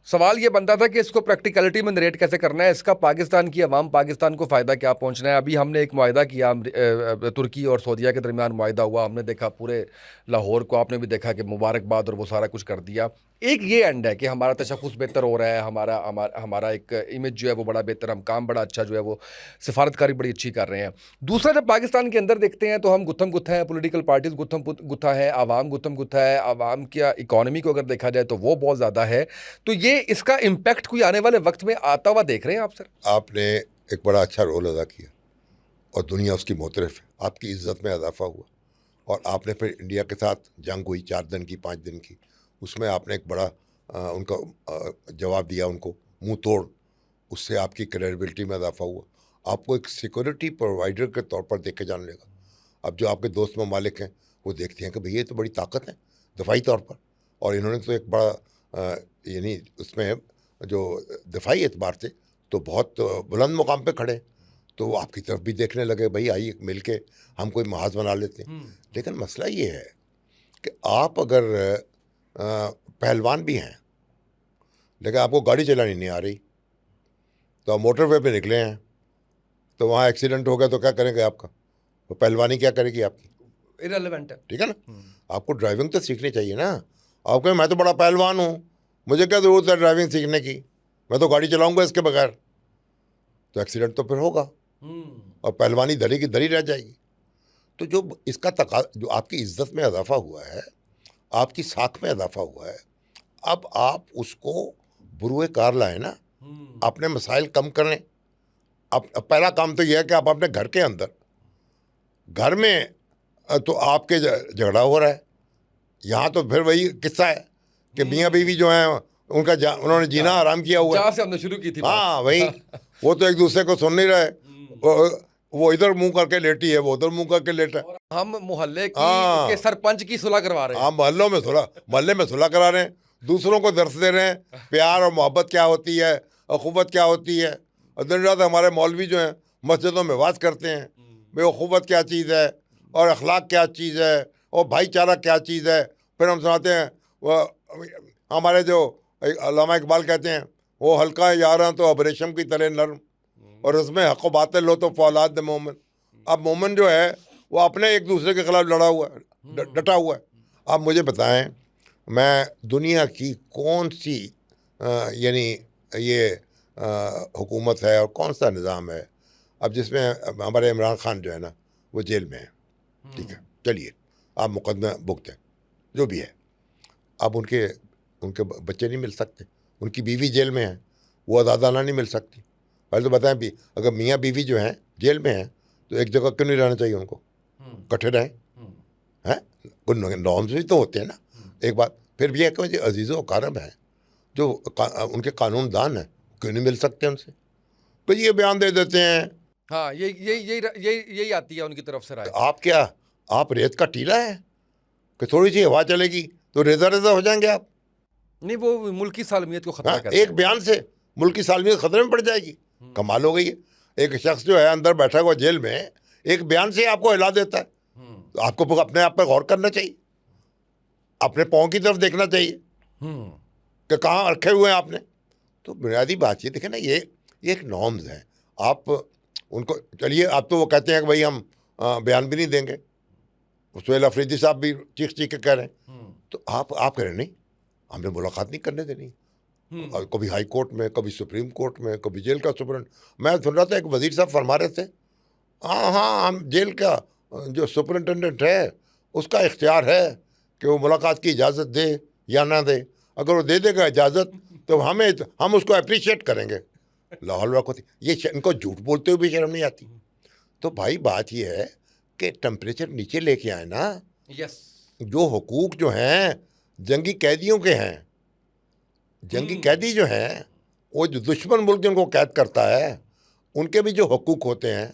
सवाल ये बनता था कि इसको प्रैक्टिकलिटी में नरेट कैसे करना है, इसका पाकिस्तान की अवाम, पाकिस्तान को फ़ायदा क्या पहुंचना है। अभी हमने एक मुआहिदा किया, तुर्की और सऊदीया के दरमियान मुआहिदा हुआ, हमने देखा पूरे लाहौर को, आपने भी देखा कि मुबारकबाद और वो सारा कुछ कर दिया। एक ये एंड है कि हमारा तशख़्ख़ुस बेहतर हो रहा है, हमारा एक इमेज जो है वो बड़ा बेहतर, हम काम बड़ा अच्छा जो है वो सिफारतकारी बड़ी अच्छी कर रहे हैं। दूसरा, जब पाकिस्तान के अंदर देखते हैं तो हम गुत्थम गुत्था हैं, पॉलिटिकल पार्टीज़ गुत्थम गुत्था है, आवाम गुत्थम गुत्था है, आवाम की इकॉनमी को अगर देखा जाए तो वो बहुत ज़्यादा है। तो ये इसका इम्पैक्ट कोई आने वाले वक्त में आता हुआ देख रहे हैं आप सर? आपने एक बड़ा अच्छा रोल अदा किया और दुनिया उसकी मोतरफ है, आपकी इज्जत में इजाफा हुआ, और आपने फिर इंडिया के साथ जंग हुई 4 दिन की, 5 दिन की, उसमें आपने एक बड़ा उनका जवाब दिया, उनको मुंह तोड़, उससे आपकी क्रेडिबिलिटी में इजाफा हुआ। आपको एक सिक्योरिटी प्रोवाइडर के तौर पर देखे जाने लगा। अब जो आपके दोस्त ममालिक हैं वो देखते हैं कि भैया ये तो बड़ी ताकत है दफाई तौर पर, और इन्होंने तो एक बड़ा यानी उसमें जो दफाई एतबार से तो बहुत बुलंद मुकाम पे खड़े, तो वो आपकी तरफ भी देखने लगे, भाई आइए मिल के हम कोई महाज बना लेते हैं। लेकिन मसला ये है कि आप अगर पहलवान भी हैं लेकिन आपको गाड़ी चलानी नहीं आ रही, तो आप मोटरवे पे निकले हैं, तो वहाँ एक्सीडेंट हो गया तो क्या करेंगे आपका, तो पहलवानी क्या करेगी आपकी? इररिलेवेंट है। ठीक है ना? आपको ड्राइविंग तो सीखनी चाहिए ना। आप कहें मैं तो बड़ा पहलवान हूँ, मुझे क्या ज़रूरत है ड्राइविंग सीखने की, मैं तो गाड़ी चलाऊंगा इसके बगैर, तो एक्सीडेंट तो फिर होगा और पहलवानी धरी की धरी रह जाएगी। तो जो इसका जो आपकी इज्जत में इजाफा हुआ है, आपकी साख में इजाफा हुआ है। अब आप उसको बुरुए कार लाए ना, अपने मसाइल कम करें। अब पहला काम तो यह है कि आप अपने घर के अंदर, घर में तो आपके झगड़ा हो रहा है, यहाँ तो फिर वही किस्सा है कि मियाँ बीवी जो हैं उनका उन्होंने जीना आराम किया हुआ है। जहाँ से हमने शुरू की थी हाँ वही, वो तो एक दूसरे को सुन नहीं रहे, वो इधर मुंह करके लेटी है, वो उधर मुंह करके लेटा है। हम मोहल्ले हाँ। के सरपंच की सुलह करवा रहे हैं। हाँ, मोहल्ले में सुलह करा रहे हैं, दूसरों को दर्श दे रहे हैं प्यार और मोहब्बत क्या होती है, अखुवत क्या होती है। और दिन रात हमारे मौलवी जो हैं मस्जिदों में वाज करते हैं भाई अखुवत क्या चीज़ है और अखलाक क्या चीज़ है और भाईचारा क्या चीज़ है। फिर हम सुनाते हैं वो हमारे जो अल्लामा इकबाल कहते हैं, वो हल्का है यारा तो अब रेशम की तरह नरम और उसमें हक़ बातिल लो तो फौलाद मोमिन। अब मोमिन जो है वो अपने एक दूसरे के खिलाफ लड़ा हुआ है, डटा हुआ है। अब मुझे बताएं, मैं दुनिया की कौन सी यानी ये हुकूमत है और कौन सा निज़ाम है अब जिसमें हमारे इमरान खान जो है ना वो जेल में है, ठीक है, चलिए आप मुकदमा भुगत हैं जो भी है, अब उनके बच्चे नहीं मिल सकते, उनकी बीवी जेल में है, वो आज़ादाना नहीं मिल सकती। पहले तो बताएं भी, अगर मियाँ बीवी जो हैं जेल में हैं तो एक जगह क्यों नहीं रहना चाहिए उनको, इकट्ठे रहें, हैं कुछ नॉर्म्स भी तो होते हैं ना। एक बात फिर भी है कि जो अजीज़ व कारब हैं, जो उनके कानूनदान हैं, क्यों नहीं मिल सकते उनसे। तो ये बयान दे देते हैं। हाँ, यही आती है उनकी तरफ से राय। आप क्या, आप रेत का टीला है कि थोड़ी सी हवा चलेगी तो रेजा रेजा हो जाएंगे आप? नहीं, वो मुल्की सालमियत को खतरा करते एक बयान से मुल्की सालमियत खतरे में पड़ जाएगी। कमाल हो गई है, एक शख्स जो है अंदर बैठा हुआ जेल में एक बयान से आपको हिला देता है। तो आपको अपने आप पर गौर करना चाहिए, अपने पाँव की तरफ देखना चाहिए कि कहाँ रखे हुए हैं आपने। तो बुनियादी बात ये देखें ना, ये एक नॉर्म्स है। आप उनको, चलिए आप तो वो कहते हैं कि भाई हम बयान भी नहीं देंगे, सुहेल अफरीदी साहब भी चीख चीख के कह रहे हैं, तो आप कह रहे नहीं हमने मुलाकात नहीं करने देनी। और कभी हाई कोर्ट में, कभी सुप्रीम कोर्ट में, कभी जेल का सुपरडेंट। मैं सुन रहा था एक वजीर साहब फरमा रहे थे, हाँ हम जेल का जो सुपरिटेंडेंट है उसका इख्तियार है कि वो मुलाकात की इजाज़त दे या ना दे, अगर वो दे देगा इजाज़त तो हम उसको अप्रिशिएट करेंगे। लाहौल वक़्त ये इनको झूठ बोलते हुए भी शर्म नहीं आती। तो भाई बात ये है कि टेम्परेचर नीचे लेके आए ना। यस, जो हुकूक जो हैं जंगी कैदियों के हैं, जंगी कैदी जो हैं वो जो दुश्मन मुल्क जिनको कैद करता है उनके भी जो हुकूक होते हैं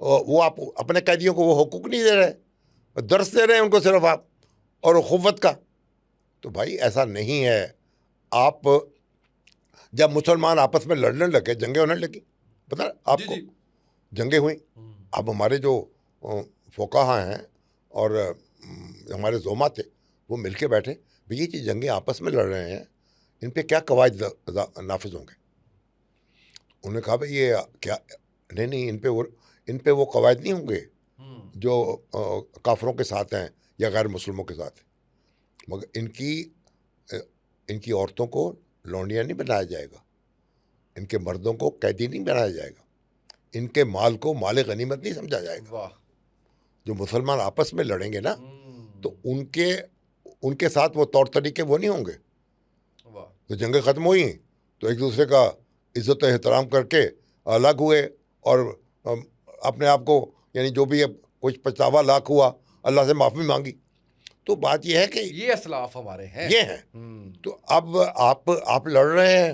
वो आप अपने कैदियों को वो हुकूक नहीं दे रहे, दर्स दे रहे हैं उनको सिर्फ आप, और अखुवत का। तो भाई ऐसा नहीं है। आप जब मुसलमान आपस में लड़ने लगे, जंगें होने लगी, पता है आपको, जंगें हुई। अब हमारे जो फ़ुक़हा हैं और हमारे ज़ोमा थे वो मिलके बैठे, भाई ये चीज़ जंगें आपस में लड़ रहे हैं, इन पे क्या कवायद नाफिज होंगे। उन्होंने कहा भाई ये क्या, नहीं इन पे वो कवायद नहीं होंगे जो काफरों के साथ हैं या गैर मुस्लिमों के साथ, मगर इनकी औरतों को लौंडियाँ नहीं बनाया जाएगा, इनके मर्दों को कैदी नहीं बनाया जाएगा, इनके माल को माल गनीमत नहीं समझा जाएगा। जो मुसलमान आपस में लड़ेंगे ना तो उनके साथ वो तौर तरीके वो नहीं होंगे। तो जंगें ख़त्म हुई तो एक दूसरे का इज़्ज़त एहतराम करके अलग हुए और अपने आप को, यानी जो भी कुछ पछतावा लाख हुआ, अल्लाह से माफ़ी मांगी। तो बात यह है कि ये असलाफ हमारे हैं, ये हैं। तो अब आप लड़ रहे हैं,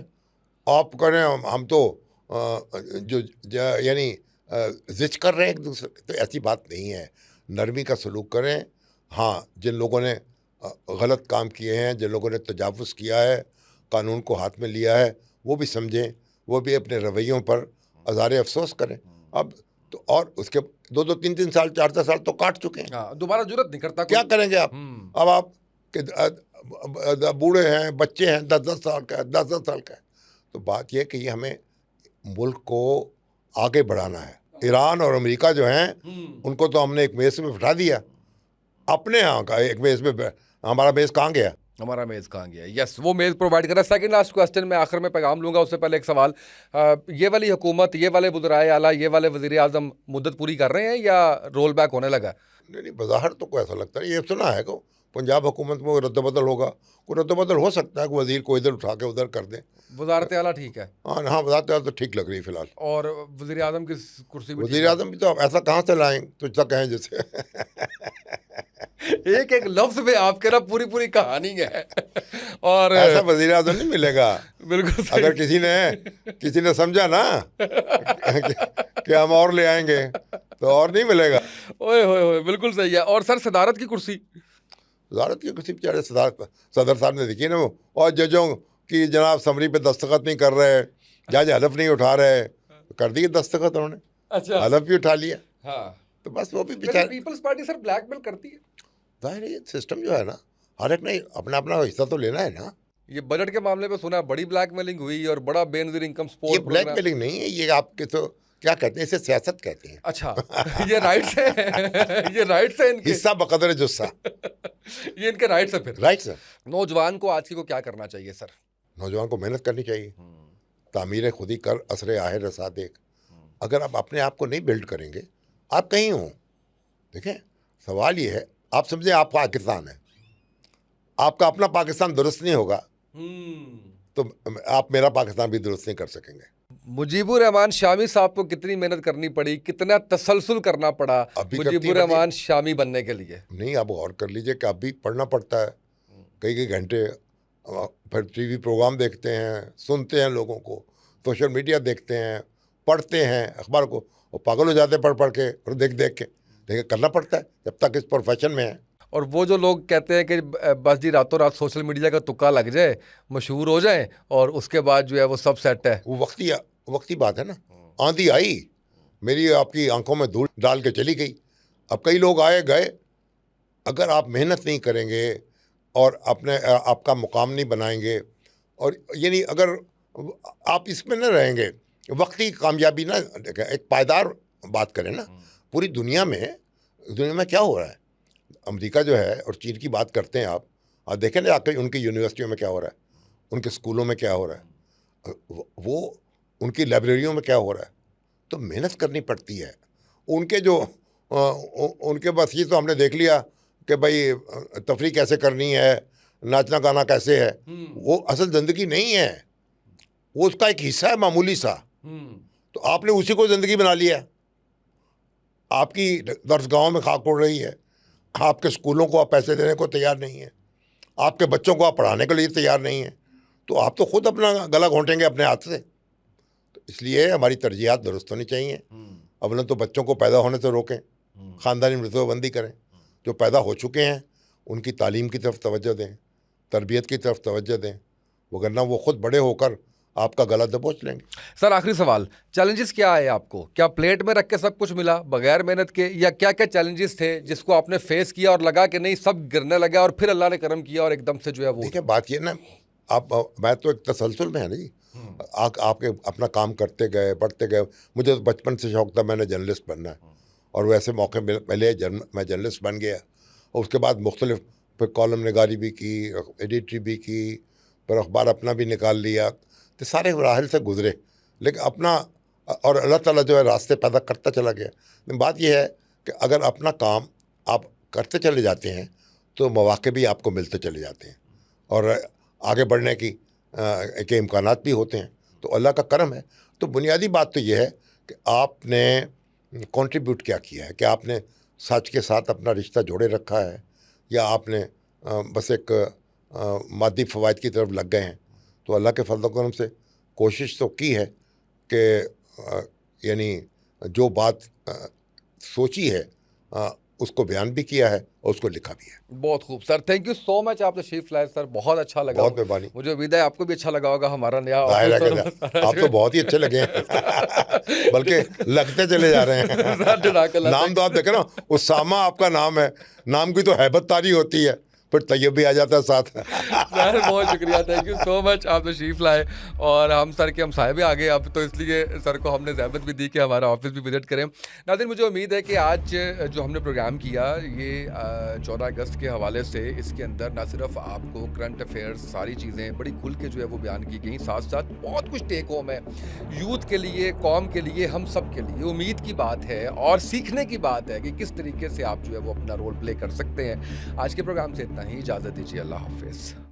आप कह रहे हैं हम तो यानी जिद कर रहे हैं एक दूसरे, तो ऐसी बात नहीं है। नरमी का सलूक करें। हाँ, जिन लोगों ने गलत काम किए हैं, जिन लोगों ने तजावुज़ किया है, कानून को हाथ में लिया है, वो भी समझें, वो भी अपने रवैयों पर अज़ार अफसोस करें। अब तो और उसके 2-2, 3-3 साल, 4-4 साल तो काट चुके हैं, दोबारा जुर्रत नहीं करता। क्या करेंगे आप? अब आप बूढ़े हैं, बच्चे हैं 10-10 साल का, 10-10 साल का है। तो बात यह है कि ये हमें मुल्क को आगे बढ़ाना है। ईरान और अमेरिका जो हैं उनको तो हमने एक मेज़ पे बिठा दिया, अपने यहाँ का एक मेज़ पे हमारा मेज़ कहाँ गया? हमारा मेज़ कहाँ गया? यस, वो मेज़ प्रोवाइड कर रहा है। सेकंड लास्ट क्वेश्चन में आखिर में पैगाम लूँगा, उससे पहले एक सवाल, ये वाली हुकूमत, ये वाले वज़ीर आला, ये वाले वज़ीर आज़म मुद्दत पूरी कर रहे हैं या रोल बैक होने लगा? नहीं, बाहर तो कोई ऐसा लगता नहीं। ये सुना है कि पंजाब हुकूमत में रद्द-बदल होगा, कोई रद्द-बदल हो सकता है कि वज़ीर को इधर उठा के उधर कर दें। वज़ारत आला ठीक है हाँ, हाँ, वज़ारत आला तो ठीक लग रही है फ़िलहाल। और वज़ीर आज़म की कुर्सी भी ठीक वज़ीर है। आज़म भी तो अब ऐसा कहाँ से लाएँ, तुझसे कहें जैसे। एक-एक लफ्ज़ में आपके ना पूरी-पूरी कहानी है और ऐसा वज़ीर आज़म नहीं मिलेगा। बिल्कुल सही। अगर किसी ने समझा ना कि हम और ले आएँगे, तो और नहीं मिलेगा। ओए होए होए! बिल्कुल सही है। और सर सदारत की कुर्सी? वज़ारत की किसी बेचारे सदर साहब ने देखी ना वो, और जजों की जनाब समरी पे दस्तखत नहीं कर रहे, जज हलफ नहीं उठा रहे, तो कर दिए दस्तखत उन्होंने, अच्छा। हलफ भी उठा लिया। हाँ। तो बस वो भी वैसे बेचारे, पीपल्स पार्टी सर ब्लैकमेल करती है? ज़ाहिर है ये सिस्टम जो है ना, हर एक ने अपना हिस्सा तो लेना है ना। ये बजट के मामले में सुना है बड़ी ब्लैकमेलिंग हुई और बड़ा बेनज़ीर इनकम ये सपोर्ट प्रोग्राम। ब्लैकमेलिंग नहीं है, ये आपके तो क्या कहते हैं, इसे सियासत कहते हैं। अच्छा ये राइट्स है ये राइट्स है इनके। हिस्सा बकदर जुस्सा। ये इनके राइट्स है फिर। Right sir. नौजवान को आज को क्या करना चाहिए सर? नौजवान को मेहनत करनी चाहिए, तामीर खुद ही कर असरे आहे रसा देख। अगर आप अपने आप को नहीं बिल्ड करेंगे, आप कहीं हो। देखें, सवाल ये है, आप समझे आप पाकिस्तान है, आपका अपना पाकिस्तान दुरुस्त नहीं होगा तो आप मेरा पाकिस्तान भी दुरुस्त नहीं कर सकेंगे। मुजीबुर रहमान शामी साहब को कितनी मेहनत करनी पड़ी, कितना तसलसल करना पड़ा अभी मुजीबुर रहमान शामी बनने के लिए? नहीं, आप गौर कर लीजिए कि अभी पढ़ना पड़ता है कई घंटे, फिर टीवी प्रोग्राम देखते हैं, सुनते हैं लोगों को, सोशल मीडिया देखते हैं, पढ़ते हैं अखबार को, और पागल हो जाते हैं पढ़ पढ़ के और देख देख के। लेकिन करना पड़ता है जब तक इस प्रोफेशन में है। और वो जो लोग कहते हैं कि बस जी रातों रात सोशल मीडिया का तुक्का लग जाए, मशहूर हो जाए और उसके बाद जो है वो सब सेट है, वो वक्ती बात है ना। आंधी आई, मेरी आपकी आंखों में धूल डाल के चली गई। अब कई लोग आए गए। अगर आप मेहनत नहीं करेंगे और आपका मुकाम नहीं बनाएंगे, और यानी अगर आप इसमें न रहेंगे, वक्ती कामयाबी ना, एक पायदार बात करें ना, पूरी दुनिया में क्या हो रहा है। अमेरिका जो है और चीन की बात करते हैं आप देखें ना, आकर उनकी यूनिवर्सिटियों में क्या हो रहा है, उनके स्कूलों में क्या हो रहा है, वो उनकी लाइब्रेरियों में क्या हो रहा है। तो मेहनत करनी पड़ती है। उनके बस ये तो हमने देख लिया कि भाई तफरीह कैसे करनी है, नाचना गाना कैसे है, वो असल ज़िंदगी नहीं है, वो उसका एक हिस्सा है मामूली सा। तो आपने उसी को ज़िंदगी बना लिया। आपकी दर्सगाहों में खाक उड़ रही है, आपके स्कूलों को आप पैसे देने को तैयार नहीं है, आपके बच्चों को आप पढ़ाने के लिए तैयार नहीं है, तो आप तो खुद अपना गला घोंटेंगे अपने हाथ से। तो इसलिए हमारी तरजीहात दुरुस्त होनी चाहिए। अवलन तो बच्चों को पैदा होने से रोकें, ख़ानदानी मृतबंदी करें। जो पैदा हो चुके हैं उनकी तालीम की तरफ तवज्जो दें, तरबियत की तरफ तवज्जो दें, वगरना वो खुद बड़े होकर आपका गला दबोच लेंगे। सर आखिरी सवाल, चैलेंजेस क्या आए आपको? क्या प्लेट में रख के सब कुछ मिला बगैर मेहनत के, या क्या क्या चैलेंजेस थे जिसको आपने फेस किया और लगा कि नहीं सब गिरने लगा और फिर अल्लाह ने करम किया और एकदम से जो है वो? देखिए, बात ये ना, मैं तो एक तसलसल में है नहीं, आपके अपना काम करते गए, बढ़ते गए। मुझे तो बचपन से शौक था मैंने जर्नलिस्ट बनना है, और वैसे मौके मिले मैं जर्नलिस्ट बन गया। और उसके बाद मुख्तलिफ फिर कॉलम निगारी भी की, एडिटरी भी की, फिर अखबार अपना भी निकाल लिया। तो सारे राहल से गुजरे, लेकिन अपना, और अल्लाह ताला जो है रास्ते पैदा करता चला गया। लेकिन बात यह है कि अगर अपना काम आप करते चले जाते हैं तो मौके भी आपको मिलते चले जाते हैं, और आगे बढ़ने के इम्कानात भी होते हैं। तो अल्लाह का करम है। तो बुनियादी बात तो यह है कि आपने कंट्रीब्यूट क्या किया है, कि आपने सच के साथ अपना रिश्ता जोड़े रखा है, या आपने बस एक मादी फ़वाइद की तरफ लग गए हैं। तो अल्लाह के फजल करम से कोशिश तो की है कि यानी जो बात सोची है उसको बयान भी किया है और उसको लिखा भी है। बहुत खूब sir, thank you so much, आप तशरीफ लाए सर, बहुत अच्छा लगा। बहुत मेहरबानी। मुझे उम्मीद है आपको भी अच्छा लगा होगा हमारा नया आप तो बहुत ही अच्छे लगे हैं बल्कि लगते चले जा रहे हैं। नाम तो आप देखें ना, उसामा आपका नाम है, नाम की तो हैबत तारी होती है, फिर तैयब भी आ जाता है साथ। सर बहुत शुक्रिया, थैंक यू सो मच, आप तशरीफ लाए। और हम सर के हमसाए भी आ गए अब, तो इसलिए सर को हमने ज़हमत भी दी कि हमारा ऑफिस भी विजिट करें। नाज़रीन, मुझे उम्मीद है कि आज जो हमने प्रोग्राम किया ये 14 अगस्त के हवाले से, इसके अंदर ना सिर्फ आपको करंट अफेयर्स सारी चीज़ें बड़ी खुल के जो है वो बयान की गई, साथ साथ बहुत कुछ टेक होम है यूथ के लिए, कौम के लिए, हम सब के लिए। उम्मीद की बात है और सीखने की बात है कि किस तरीके से आप जो है वो अपना रोल प्ले कर सकते हैं। आज के प्रोग्राम से इतना इतना ही, इजाज़त दीजिए, अल्लाह हाफ़िज़।